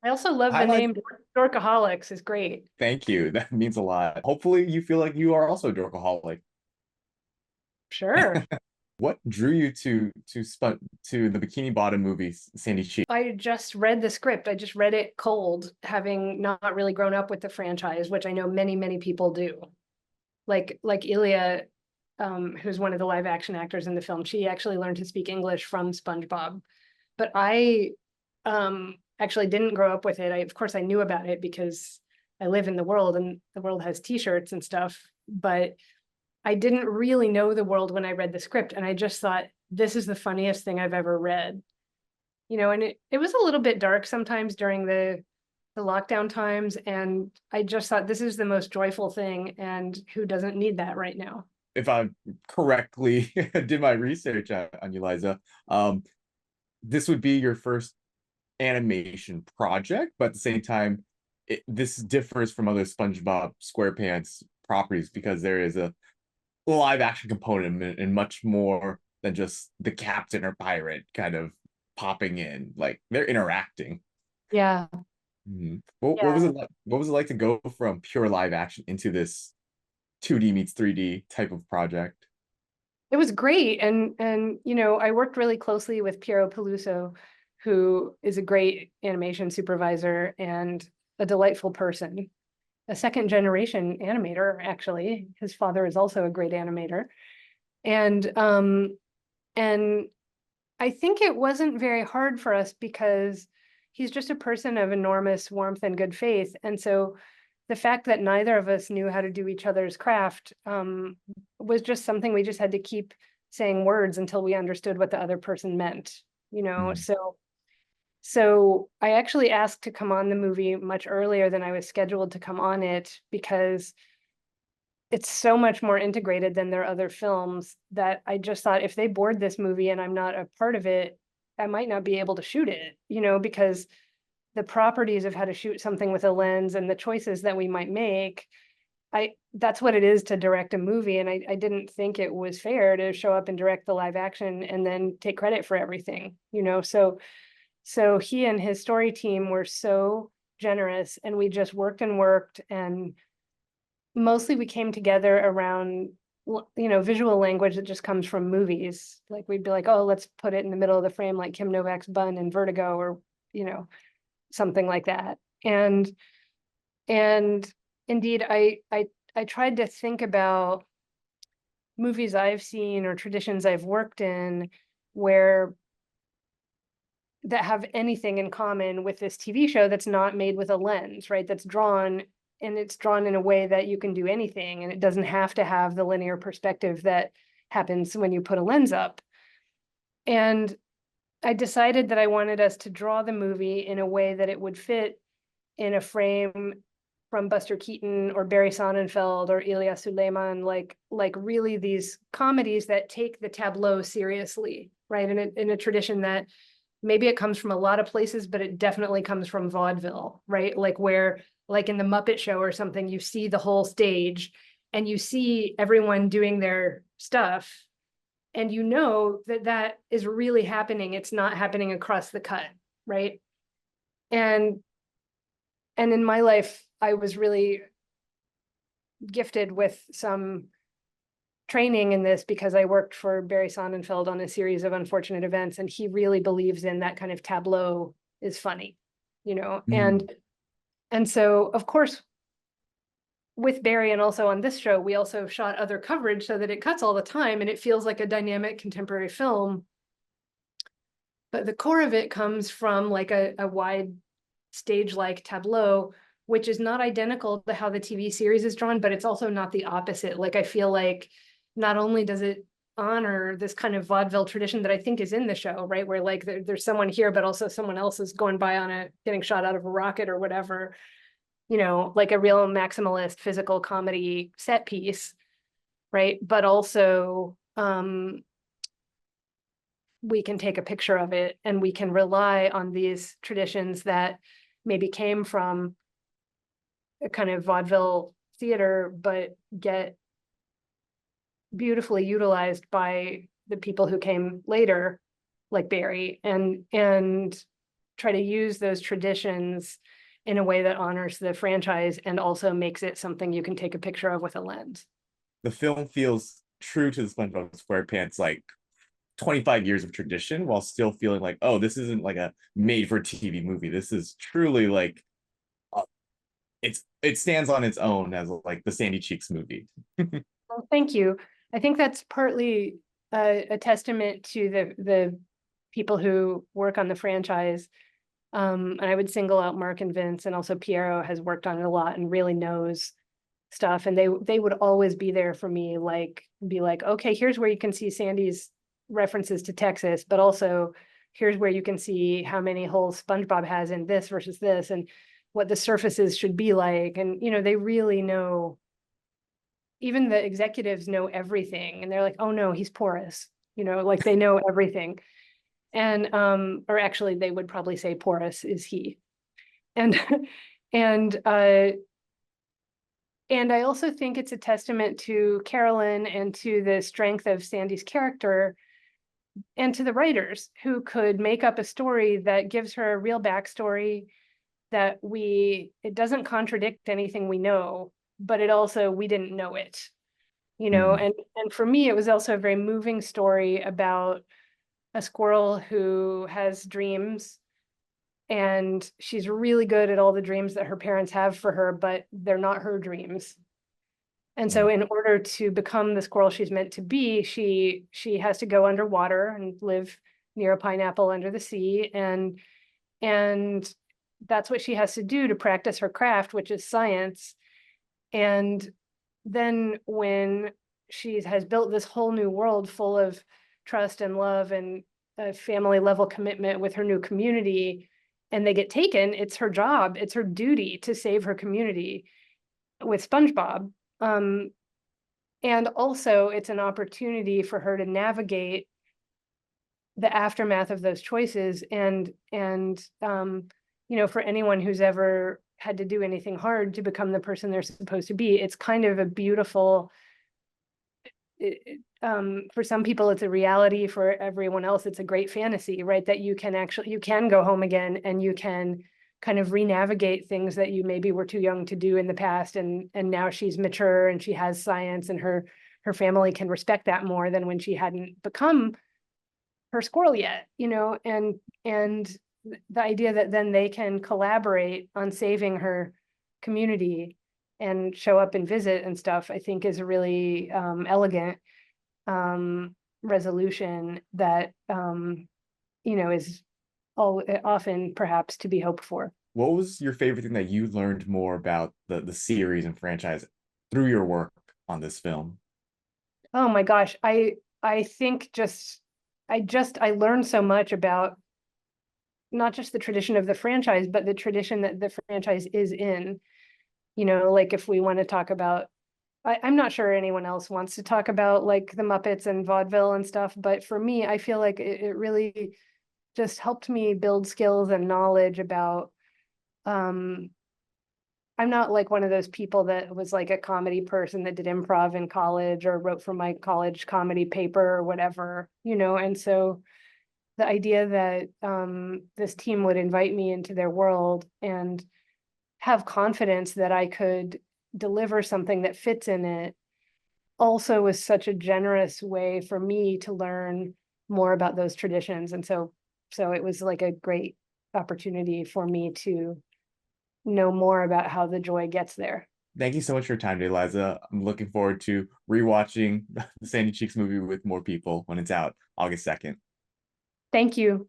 I also love the Highlight. name Dorkaholics is great. Thank you. That means a lot. Hopefully, you feel like you are also a Dorkaholic. Sure. What drew you to the Bikini Bottom movies, Sandy Cheek? I just read the script. I just read it cold, having not really grown up with the franchise, which I know many, many people do. Like Ilya, who's one of the live action actors in the film, she actually learned to speak English from SpongeBob. But I actually didn't grow up with it. Of course, I knew about it because I live in the world and the world has t-shirts and stuff, but I didn't really know the world when I read the script. And I just thought, this is the funniest thing I've ever read. And it was a little bit dark sometimes during the lockdown times. And I just thought this is the most joyful thing. And who doesn't need that right now? If I correctly did my research on you, Liza, this would be your first animation project, but at the same time, this differs from other SpongeBob SquarePants properties because there is a live action component and much more than just the captain or pirate kind of popping in. Like they're interacting. Yeah. What was Yeah. it like? What was it like to go from pure live action into this 2D meets 3D type of project? It was great. And I worked really closely with Piero Peluso, who is a great animation supervisor and a delightful person, a second generation animator, actually. His father is also a great animator. And I think it wasn't very hard for us because he's just a person of enormous warmth and good faith. And so the fact that neither of us knew how to do each other's craft was just something we just had to keep saying words until we understood what the other person meant, Mm. So I actually asked to come on the movie much earlier than I was scheduled to come on it because it's so much more integrated than their other films that I just thought if they board this movie and I'm not a part of it, I might not be able to shoot it, because the properties of how to shoot something with a lens and the choices that we might make, that's what it is to direct a movie. And I didn't think it was fair to show up and direct the live action and then take credit for everything, so he and his story team were so generous and we just worked and worked, and mostly we came together around visual language that just comes from movies. Like we'd be like, oh, let's put it in the middle of the frame like Kim Novak's bun in Vertigo, or something like that. And indeed, I tried to think about movies I've seen or traditions I've worked in where that have anything in common with this TV show that's not made with a lens, right? That's drawn, and it's drawn in a way that you can do anything, and it doesn't have to have the linear perspective that happens when you put a lens up. And I decided that I wanted us to draw the movie in a way that it would fit in a frame from Buster Keaton or Barry Sonnenfeld or Ilya Suleiman, like really these comedies that take the tableau seriously, right? In a tradition that maybe it comes from a lot of places, but it definitely comes from vaudeville, right? Like in the Muppet Show or something, you see the whole stage and you see everyone doing their stuff, and that is really happening. It's not happening across the cut, right? And in my life, I was really gifted with some training in this because I worked for Barry Sonnenfeld on a series of unfortunate events, and he really believes in that kind of tableau is funny, Mm. and so of course with Barry and also on this show, we also shot other coverage so that it cuts all the time and it feels like a dynamic contemporary film. But the core of it comes from like a wide stage-like tableau, which is not identical to how the TV series is drawn, but it's also not the opposite. Like I feel like not only does it honor this kind of vaudeville tradition that I think is in the show, right? Where like there's someone here, but also someone else is going by on getting shot out of a rocket or whatever, like a real maximalist physical comedy set piece, right? But also we can take a picture of it and we can rely on these traditions that maybe came from a kind of vaudeville theater, but get beautifully utilized by the people who came later, like Barry, and try to use those traditions in a way that honors the franchise and also makes it something you can take a picture of with a lens. The film feels true to the SpongeBob SquarePants like 25 years of tradition while still feeling like, oh, this isn't like a made for TV movie. This is truly like it stands on its own as like the Sandy Cheeks movie. Well, thank you. I think that's partly a testament to the people who work on the franchise. And I would single out Mark and Vince, and also Piero has worked on it a lot and really knows stuff. And they would always be there for me, like be like, okay, here's where you can see Sandy's references to Texas, but also here's where you can see how many holes SpongeBob has in this versus this, and what the surfaces should be like. And they really know. Even the executives know everything, and they're like, oh no, he's porous. Like they know everything. And or actually they would probably say porous is he. And and I also think it's a testament to Carolyn and to the strength of Sandy's character and to the writers who could make up a story that gives her a real backstory, that it doesn't contradict anything we know, but it also, we didn't know it, and for me, it was also a very moving story about a squirrel who has dreams, and she's really good at all the dreams that her parents have for her, but they're not her dreams. And so in order to become the squirrel she's meant to be, she has to go underwater and live near a pineapple under the sea. And that's what she has to do to practice her craft, which is science. And then when she has built this whole new world full of trust and love and a family level commitment with her new community, and they get taken, it's her job, it's her duty to save her community with SpongeBob. And also it's an opportunity for her to navigate the aftermath of those choices. And for anyone who's ever had to do anything hard to become the person they're supposed to be, it's kind of a beautiful, for some people it's a reality, for everyone else it's a great fantasy, right? That you can go home again, and you can kind of re-navigate things that you maybe were too young to do in the past, and now she's mature and she has science, and her family can respect that more than when she hadn't become her squirrel yet, and the idea that then they can collaborate on saving her community and show up and visit and stuff, I think is a really elegant resolution that is often perhaps to be hoped for. What was your favorite thing that you learned more about the series and franchise through your work on this film? Oh my gosh, I think I learned so much about not just the tradition of the franchise, but the tradition that the franchise is in. Like if we want to talk about, I'm not sure anyone else wants to talk about like the Muppets and vaudeville and stuff, but for me, I feel like it really just helped me build skills and knowledge about, I'm not like one of those people that was like a comedy person that did improv in college or wrote for my college comedy paper or whatever, and so the idea that this team would invite me into their world and have confidence that I could deliver something that fits in it also was such a generous way for me to learn more about those traditions. And so it was like a great opportunity for me to know more about how the joy gets there. Thank you so much for your time today, Liza. I'm looking forward to rewatching the Sandy Cheeks movie with more people when it's out August 2nd. Thank you.